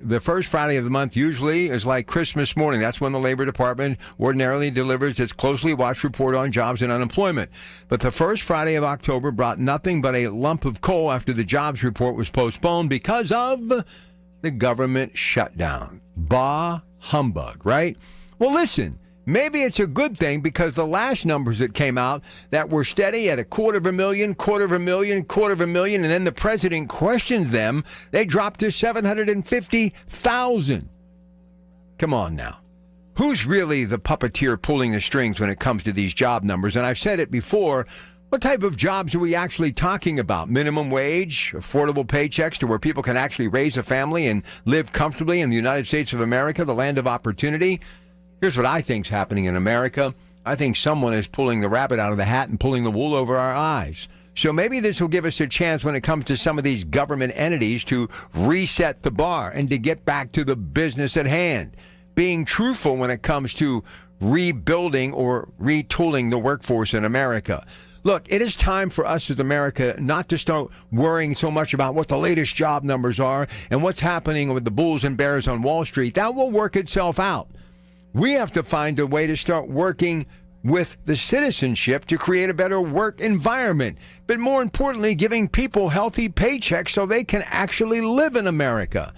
the first Friday of the month usually is like Christmas morning. That's when the Labor Department ordinarily delivers its closely watched report on jobs and unemployment. But the first Friday of October brought nothing but a lump of coal after the jobs report was postponed because of the government shutdown. Bah humbug, right? Well, listen. Maybe it's a good thing because the last numbers that came out that were steady at 250,000, and then the president questions them, they dropped to 750,000. Come on now. Who's really the puppeteer pulling the strings when it comes to these job numbers? And I've said it before, what type of jobs are we actually talking about? Minimum wage, affordable paychecks to where people can actually raise a family and live comfortably in the United States of America, the land of opportunity? Here's what I think's happening in America. I think someone is pulling the rabbit out of the hat and pulling the wool over our eyes. So maybe this will give us a chance when it comes to some of these government entities to reset the bar and to get back to the business at hand. Being truthful when it comes to rebuilding or retooling the workforce in America. Look, it is time for us as America not to start worrying so much about what the latest job numbers are and what's happening with the bulls and bears on Wall Street. That will work itself out. We have to find a way to start working with the citizenship to create a better work environment, but more importantly, giving people healthy paychecks so they can actually live in America.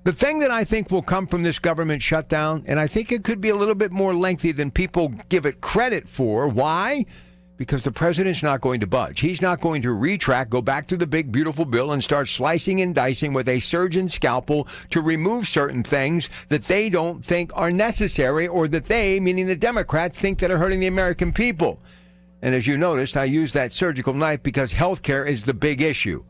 The thing that I think will come from this government shutdown, and I think it could be a little bit more lengthy than people give it credit for. Why? Because the president's not going to budge. He's not going to retract, go back to the big, beautiful bill and start slicing and dicing with a surgeon scalpel to remove certain things that they don't think are necessary or that they, meaning the Democrats, think that are hurting the American people. And as you noticed, I use that surgical knife because health care is the big issue.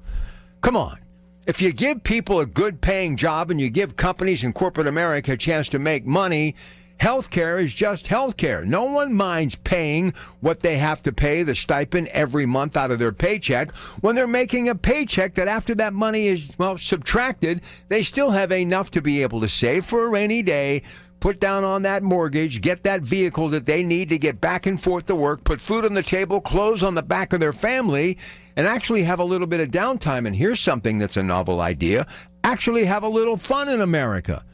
Come on. If you give people a good-paying job and you give companies in corporate America a chance to make money, healthcare is just healthcare. No one minds paying what they have to pay, the stipend every month out of their paycheck, when they're making a paycheck that after that money is, subtracted, they still have enough to be able to save for a rainy day, put down on that mortgage, get that vehicle that they need to get back and forth to work, put food on the table, clothes on the back of their family, and actually have a little bit of downtime. And here's something that's a novel idea. Actually have a little fun in America.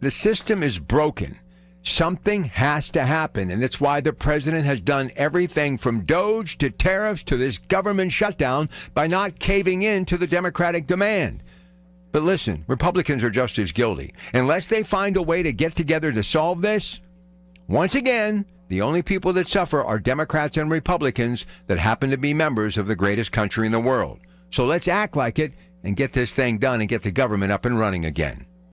The system is broken. Something has to happen, and that's why the president has done everything from DOGE to tariffs to this government shutdown by not caving in to the Democratic demand. But listen, Republicans are just as guilty. Unless they find a way to get together to solve this, once again, the only people that suffer are Democrats and Republicans that happen to be members of the greatest country in the world. So let's act like it and get this thing done and get the government up and running again.